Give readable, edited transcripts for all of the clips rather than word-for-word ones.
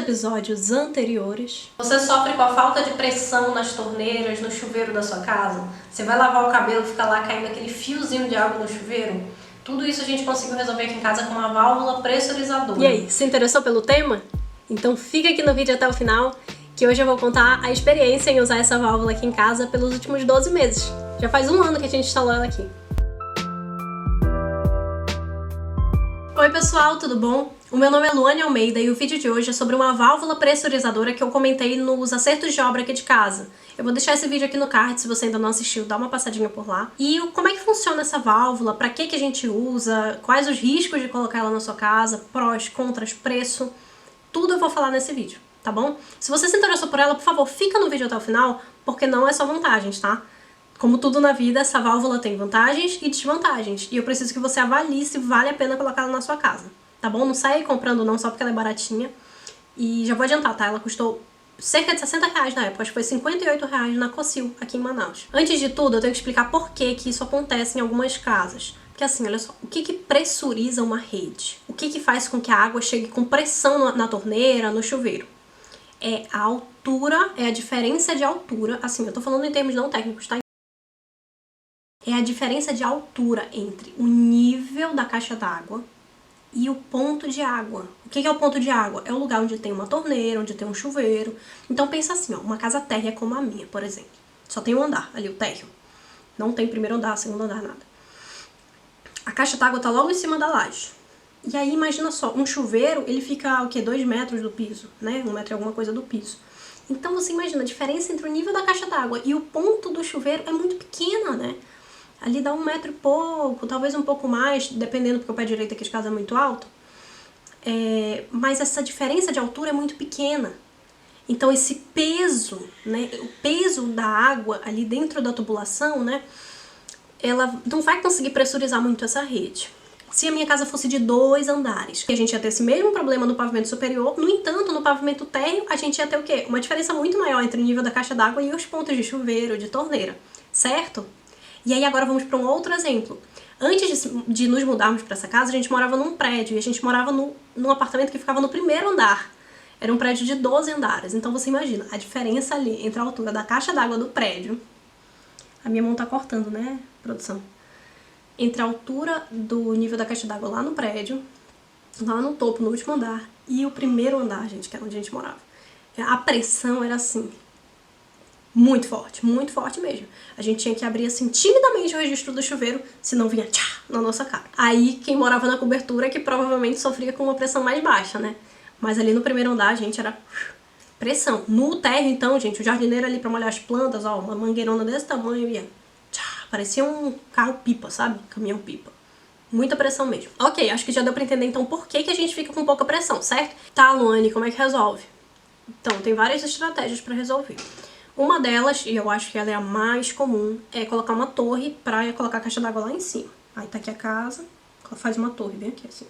episódios anteriores. Você sofre com a falta de pressão nas torneiras, no chuveiro da sua casa? Você vai lavar o cabelo e fica lá caindo aquele fiozinho de água no chuveiro? Tudo isso a gente conseguiu resolver aqui em casa com uma válvula pressurizadora. E aí, se interessou pelo tema? Então fica aqui no vídeo até o final, que hoje eu vou contar a experiência em usar essa válvula aqui em casa pelos últimos 12 meses. Já faz um ano que a gente instalou ela aqui. Oi pessoal, tudo bom? O meu nome é Luane Almeida e o vídeo de hoje é sobre uma válvula pressurizadora que eu comentei nos acertos de obra aqui de casa. Eu vou deixar esse vídeo aqui no card, se você ainda não assistiu, dá uma passadinha por lá. E como é que funciona essa válvula, pra que a gente usa, quais os riscos de colocar ela na sua casa, prós, contras, preço, tudo eu vou falar nesse vídeo, tá bom? Se você se interessou por ela, por favor, fica no vídeo até o final, porque não é só vantagens, tá? Como tudo na vida, essa válvula tem vantagens e desvantagens. E eu preciso que você avalie se vale a pena colocar ela na sua casa, tá bom? Não saia aí comprando não só porque ela é baratinha. E já vou adiantar, tá? Ela custou cerca de 60 reais na época, acho que foi 58 reais na Cocil, aqui em Manaus. Antes de tudo, eu tenho que explicar por que isso acontece em algumas casas. Porque assim, olha só, o que pressuriza uma rede? O que faz com que a água chegue com pressão na torneira, no chuveiro? É a altura, é a diferença de altura, assim, eu tô falando em termos não técnicos, tá? É a diferença de altura entre o nível da caixa d'água e o ponto de água. O que é o ponto de água? É o lugar onde tem uma torneira, onde tem um chuveiro. Então pensa assim, ó, uma casa térrea como a minha, por exemplo. Só tem um andar ali, o térreo. Não tem primeiro andar, segundo andar, nada. A caixa d'água tá logo em cima da laje. E aí imagina só, um chuveiro, ele fica, o quê? 2 metros do piso, né? 1 metro e alguma coisa do piso. Então você imagina, a diferença entre o nível da caixa d'água e o ponto do chuveiro é muito pequena, né? Ali dá 1 metro e pouco, talvez um pouco mais, dependendo, porque o pé direito aqui de casa é muito alto. Mas essa diferença de altura é muito pequena. Então esse peso, né, o peso da água ali dentro da tubulação, né, ela não vai conseguir pressurizar muito essa rede. Se a minha casa fosse de 2 andares, a gente ia ter esse mesmo problema no pavimento superior, no entanto, no pavimento térreo, a gente ia ter o quê? Uma diferença muito maior entre o nível da caixa d'água e os pontos de chuveiro, de torneira, certo? E aí agora vamos para um outro exemplo. Antes de nos mudarmos para essa casa, a gente morava num prédio e a gente morava num apartamento que ficava no primeiro andar. Era um prédio de 12 andares. Então você imagina a diferença ali entre a altura da caixa d'água do prédio. A minha mão tá cortando, né, produção? Entre a altura do nível da caixa d'água lá no prédio, lá no topo, no último andar, e o primeiro andar, gente, que era onde a gente morava. A pressão era assim, muito forte mesmo. A gente tinha que abrir assim timidamente o registro do chuveiro, senão vinha tchá na nossa cara. Aí quem morava na cobertura é que provavelmente sofria com uma pressão mais baixa, né? Mas ali no primeiro andar a gente era pressão. No térreo então, gente, o jardineiro ali pra molhar as plantas, ó, uma mangueirona desse tamanho ia tchá, parecia um carro-pipa, sabe? Caminhão-pipa. Muita pressão mesmo. Ok, acho que já deu pra entender então por que a gente fica com pouca pressão, certo? Tá, Luane, como é que resolve? Então, tem várias estratégias pra resolver. Uma delas, e eu acho que ela é a mais comum, é colocar uma torre pra colocar a caixa d'água lá em cima. Aí tá aqui a casa, ela faz uma torre bem aqui assim.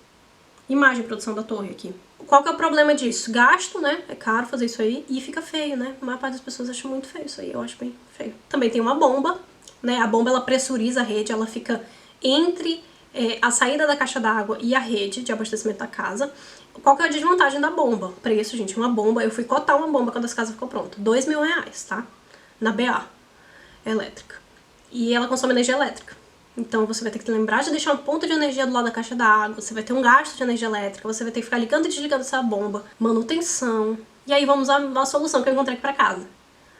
Imagem de produção da torre aqui. Qual que é o problema disso? Gasto, né? É caro fazer isso aí e fica feio, né? A maior parte das pessoas acha muito feio isso aí, eu acho bem feio. Também tem uma bomba, né? A bomba ela pressuriza a rede, ela fica entre a saída da caixa d'água e a rede de abastecimento da casa. Qual que é a desvantagem da bomba? Preço, gente, uma bomba, eu fui cotar uma bomba quando essa casa ficou pronta. 2.000 reais, tá? Na BA elétrica. E ela consome energia elétrica. Então você vai ter que lembrar de deixar um ponto de energia do lado da caixa d'água, você vai ter um gasto de energia elétrica, você vai ter que ficar ligando e desligando essa bomba, manutenção. E aí vamos usar a solução que eu encontrei aqui pra casa.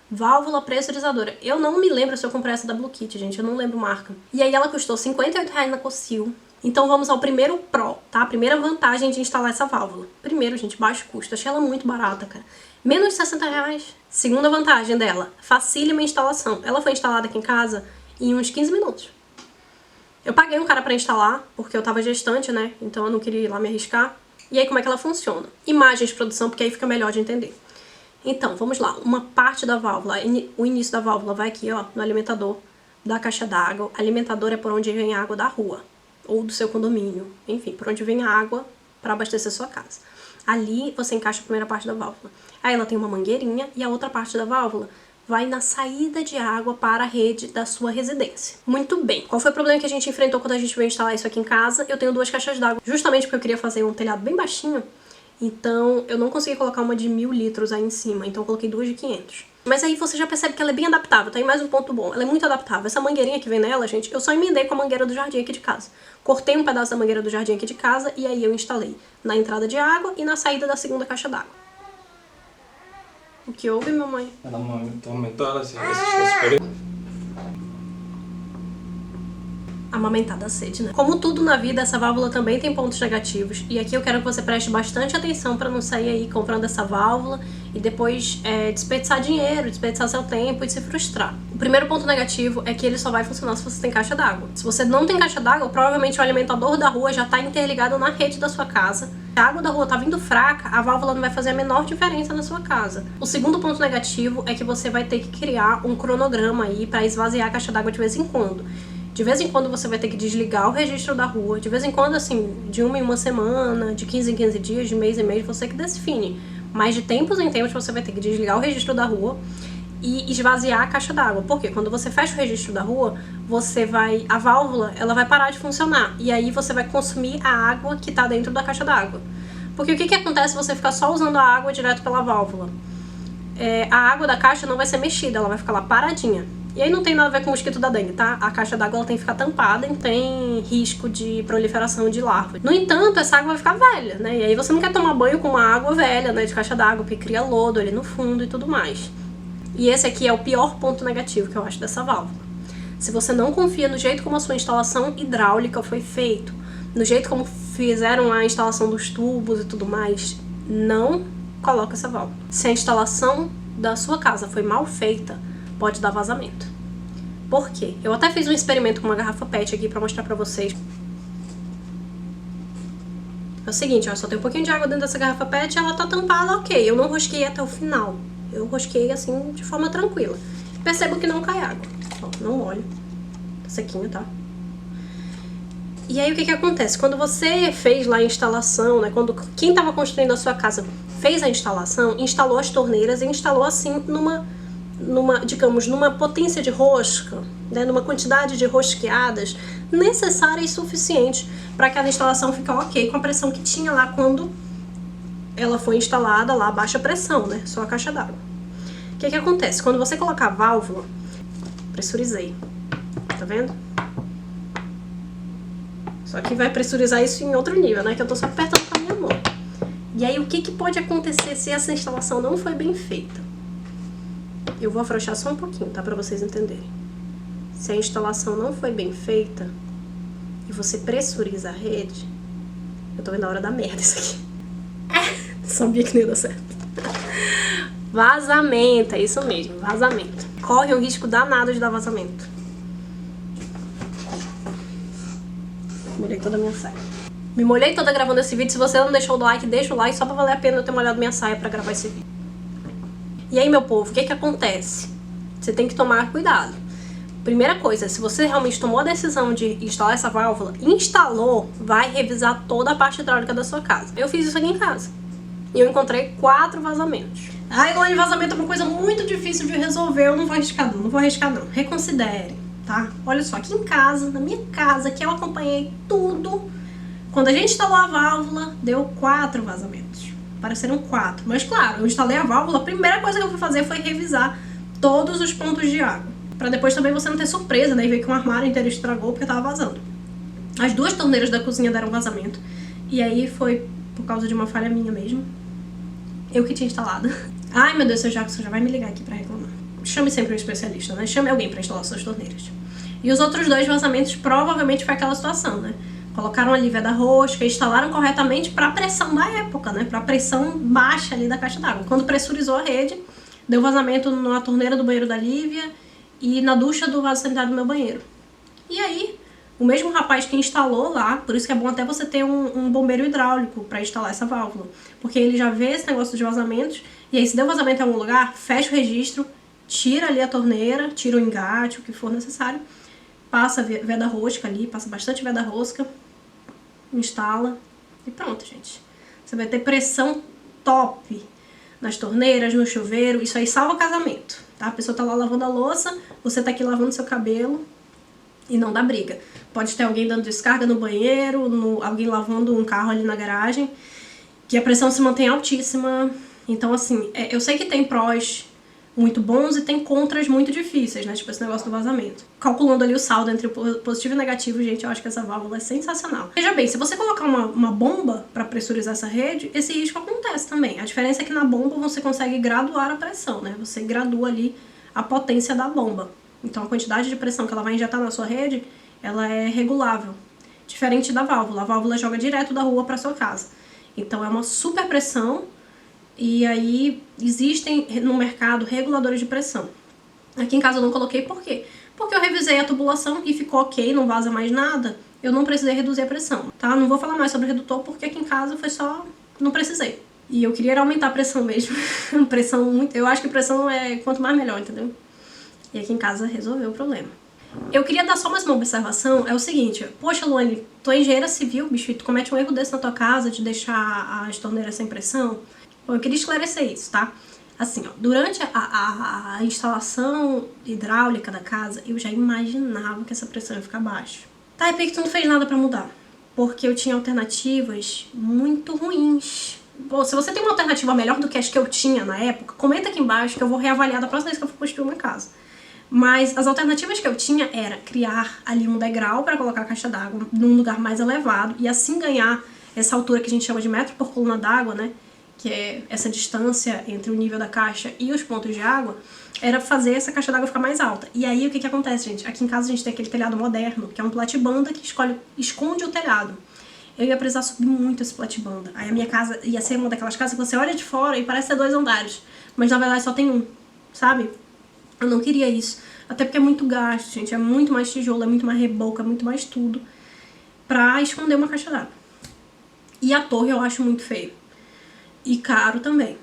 Válvula pressurizadora. Eu não me lembro se eu comprei essa da Blue Kit, gente, eu não lembro marca. E aí ela custou 58 reais na Cocil. Então vamos ao primeiro pró, tá? A primeira vantagem de instalar essa válvula. Primeiro, gente, baixo custo. Achei ela muito barata, cara. Menos de 60 reais. Segunda vantagem dela, facílima instalação. Ela foi instalada aqui em casa em uns 15 minutos. Eu paguei um cara pra instalar, porque eu tava gestante, né? Então eu não queria ir lá me arriscar. E aí como é que ela funciona? Imagens de produção, porque aí fica melhor de entender. Então, vamos lá. Uma parte da válvula, o início da válvula vai aqui, ó, no alimentador da caixa d'água. Alimentador é por onde vem a água da rua, ou do seu condomínio, enfim, por onde vem a água para abastecer a sua casa. Ali você encaixa a primeira parte da válvula. Aí ela tem uma mangueirinha e a outra parte da válvula vai na saída de água para a rede da sua residência. Muito bem. Qual foi o problema que a gente enfrentou quando a gente veio instalar isso aqui em casa? Eu tenho 2 caixas d'água, justamente porque eu queria fazer um telhado bem baixinho. Então eu não consegui colocar uma de 1000 litros aí em cima, então eu coloquei 2 de 500. Mas aí você já percebe que ela é bem adaptável, tá aí mais um ponto bom, ela é muito adaptável. Essa mangueirinha que vem nela, gente, eu só emendei com a mangueira do jardim aqui de casa. Cortei um pedaço da mangueira do jardim aqui de casa e aí eu instalei na entrada de água e na saída da segunda caixa d'água. O que houve, mamãe? Ela aumentou ela se esperou. Amamentar da sede, né? Como tudo na vida, essa válvula também tem pontos negativos. E aqui eu quero que você preste bastante atenção para não sair aí comprando essa válvula e depois desperdiçar dinheiro, desperdiçar seu tempo e se frustrar. O primeiro ponto negativo é que ele só vai funcionar se você tem caixa d'água. Se você não tem caixa d'água, provavelmente o alimentador da rua já está interligado na rede da sua casa. Se a água da rua está vindo fraca, a válvula não vai fazer a menor diferença na sua casa. O segundo ponto negativo é que você vai ter que criar um cronograma aí para esvaziar a caixa d'água de vez em quando. De vez em quando você vai ter que desligar o registro da rua, de vez em quando, assim, de uma em uma semana, de 15 em 15 dias, de mês em mês, você que define. Mas de tempos em tempos você vai ter que desligar o registro da rua e esvaziar a caixa d'água. Por quê? Quando você fecha o registro da rua, a válvula, ela vai parar de funcionar. E aí você vai consumir a água que está dentro da caixa d'água. Porque o que acontece se você ficar só usando a água direto pela válvula? A água da caixa não vai ser mexida, ela vai ficar lá paradinha. E aí não tem nada a ver com o mosquito da dengue, tá? A caixa d'água tem que ficar tampada e tem risco de proliferação de larvas. No entanto, essa água vai ficar velha, né? E aí você não quer tomar banho com uma água velha, né, de caixa d'água, porque cria lodo ali no fundo e tudo mais. E esse aqui é o pior ponto negativo que eu acho dessa válvula. Se você não confia no jeito como a sua instalação hidráulica foi feita, no jeito como fizeram a instalação dos tubos e tudo mais, não coloca essa válvula. Se a instalação da sua casa foi mal feita, pode dar vazamento. Por quê? Eu até fiz um experimento com uma garrafa PET aqui pra mostrar pra vocês. É o seguinte, ó, só tem um pouquinho de água dentro dessa garrafa PET, ela tá tampada, ok. Eu não rosquei até o final. Eu rosquei assim, de forma tranquila. Percebo que não cai água. Ó, não molho. Tá sequinho, tá? E aí o que acontece? Quando você fez lá a instalação, né? Quando quem tava construindo a sua casa fez a instalação, instalou as torneiras e instalou assim numa potência de rosca, né, numa quantidade de rosqueadas necessária e suficiente para aquela instalação ficar ok com a pressão que tinha lá quando ela foi instalada lá a baixa pressão, né, só a caixa d'água. O que acontece? Quando você colocar a válvula, pressurizei, tá vendo? Só que vai pressurizar isso em outro nível, né, que eu tô só apertando com a minha mão. E aí o que pode acontecer se essa instalação não foi bem feita? Eu vou afrouxar só um pouquinho, tá? Pra vocês entenderem. Se a instalação não foi bem feita e você pressuriza a rede... Eu tô vendo a hora da merda isso aqui. Sabia que não ia dar certo. Vazamento, é isso mesmo, vazamento. Corre um risco danado de dar vazamento. Molhei toda a minha saia. Me molhei toda gravando esse vídeo. Se você não deixou o like, deixa o like só pra valer a pena eu ter molhado minha saia pra gravar esse vídeo. E aí, meu povo, o que acontece? Você tem que tomar cuidado. Primeira coisa, se você realmente tomou a decisão de instalar essa válvula, instalou, vai revisar toda a parte hidráulica da sua casa. Eu fiz isso aqui em casa. E eu encontrei 4 vazamentos. Ai, Luane, vazamento é uma coisa muito difícil de resolver. Eu não vou arriscar não. Reconsidere, tá? Olha só, aqui em casa, na minha casa, que eu acompanhei tudo, quando a gente instalou a válvula, deu 4 vazamentos. Pareceram 4. Mas claro, eu instalei a válvula, a primeira coisa que eu fui fazer foi revisar todos os pontos de água. Pra depois também você não ter surpresa, né? E ver que um armário inteiro estragou porque tava vazando. As 2 torneiras da cozinha deram vazamento. E aí foi por causa de uma falha minha mesmo. Eu que tinha instalado. Ai, meu Deus, seu Jackson já vai me ligar aqui pra reclamar. Chame sempre um especialista, né? Chame alguém pra instalar suas torneiras. E os outros 2 vazamentos provavelmente foi aquela situação, né? Colocaram ali veda rosca, instalaram corretamente para a pressão da época, né? Para a pressão baixa ali da caixa d'água. Quando pressurizou a rede, deu vazamento na torneira do banheiro da Lívia e na ducha do vaso sanitário do meu banheiro. E aí, o mesmo rapaz que instalou lá, por isso que é bom até você ter um bombeiro hidráulico para instalar essa válvula, porque ele já vê esse negócio de vazamentos, e aí se deu vazamento em algum lugar, fecha o registro, tira ali a torneira, tira o engate, o que for necessário, passa veda rosca ali, passa bastante veda rosca, instala e pronto, gente. Você vai ter pressão top nas torneiras, no chuveiro, isso aí salva casamento, tá? A pessoa tá lá lavando a louça, você tá aqui lavando seu cabelo e não dá briga. Pode ter alguém dando descarga no banheiro, alguém lavando um carro ali na garagem que a pressão se mantém altíssima. Então, assim, eu sei que tem prós muito bons e tem contras muito difíceis, né? Tipo esse negócio do vazamento. Calculando ali o saldo entre positivo e negativo, gente, eu acho que essa válvula é sensacional. Veja bem, se você colocar uma bomba para pressurizar essa rede, esse risco acontece também. A diferença é que na bomba você consegue graduar a pressão, né? Você gradua ali a potência da bomba. Então, a quantidade de pressão que ela vai injetar na sua rede, ela é regulável. Diferente da válvula. A válvula joga direto da rua para sua casa. Então, é uma super pressão. E aí, existem no mercado reguladores de pressão. Aqui em casa eu não coloquei, por quê? Porque eu revisei a tubulação e ficou ok, não vaza mais nada. Eu não precisei reduzir a pressão, tá? Não vou falar mais sobre o redutor, porque aqui em casa foi só... não precisei. E eu queria aumentar a pressão mesmo. Pressão muito... Eu acho que pressão é quanto mais melhor, entendeu? E aqui em casa resolveu o problema. Eu queria dar só mais uma observação, é o seguinte, poxa, Luane, tu é engenheira civil, bicho, tu comete um erro desse na tua casa de deixar as torneiras sem pressão? Bom, eu queria esclarecer isso, tá? Assim, ó, durante a instalação hidráulica da casa, eu já imaginava que essa pressão ia ficar baixa. Tá, e por que tu não fez nada pra mudar? Porque eu tinha alternativas muito ruins. Bom, se você tem uma alternativa melhor do que as que eu tinha na época, comenta aqui embaixo que eu vou reavaliar da próxima vez que eu for construir uma casa. Mas as alternativas que eu tinha era criar ali um degrau para colocar a caixa d'água num lugar mais elevado e assim ganhar essa altura que a gente chama de metro por coluna d'água, né? Que é essa distância entre o nível da caixa e os pontos de água, era fazer essa caixa d'água ficar mais alta. E aí o que acontece, gente? Aqui em casa a gente tem aquele telhado moderno, que é um platibanda que esconde o telhado. Eu ia precisar subir muito esse platibanda. Aí a minha casa ia ser uma daquelas casas que você olha de fora e parece ter 2 andares, mas na verdade só tem um, sabe? Eu não queria isso. Até porque é muito gasto, gente. É muito mais tijolo, é muito mais reboco, é muito mais tudo pra esconder uma caixa d'água. E a torre eu acho muito feio. E caro também.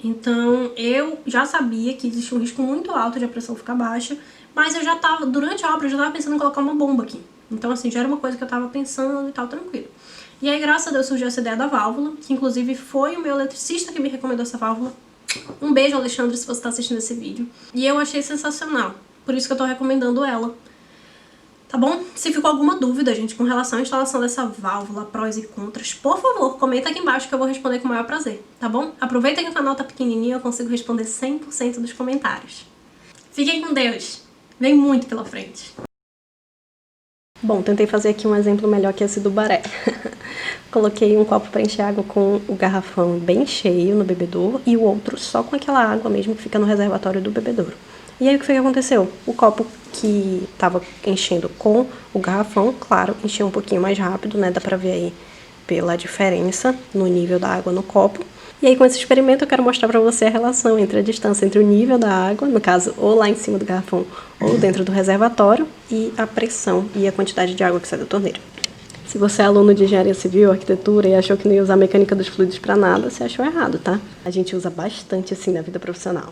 Então, eu já sabia que existia um risco muito alto de a pressão ficar baixa, mas eu já tava, durante a obra, eu já tava pensando em colocar uma bomba aqui. Então, assim, já era uma coisa que eu tava pensando e tal, tranquilo. E aí, graças a Deus, surgiu essa ideia da válvula, que inclusive foi o meu eletricista que me recomendou essa válvula. Um beijo, Alexandre, se você tá assistindo esse vídeo. E eu achei sensacional, por isso que eu tô recomendando ela. Tá bom? Se ficou alguma dúvida, gente, com relação à instalação dessa válvula, prós e contras, por favor, comenta aqui embaixo que eu vou responder com o maior prazer, tá bom? Aproveita que o canal tá pequenininho e eu consigo responder 100% dos comentários. Fiquem com Deus! Vem muito pela frente! Bom, tentei fazer aqui um exemplo melhor que esse do baré. Coloquei um copo para encher água com o garrafão bem cheio no bebedouro e o outro só com aquela água mesmo que fica no reservatório do bebedouro. E aí o que foi que aconteceu? O copo que tava enchendo com o garrafão, claro, encheu um pouquinho mais rápido, né? Dá pra ver aí pela diferença no nível da água no copo. E aí com esse experimento eu quero mostrar pra você a relação entre a distância entre o nível da água, no caso ou lá em cima do garrafão ou dentro do reservatório, e a pressão e a quantidade de água que sai da torneira. Se você é aluno de engenharia civil, arquitetura e achou que não ia usar a mecânica dos fluidos pra nada, você achou errado, tá? A gente usa bastante assim na vida profissional.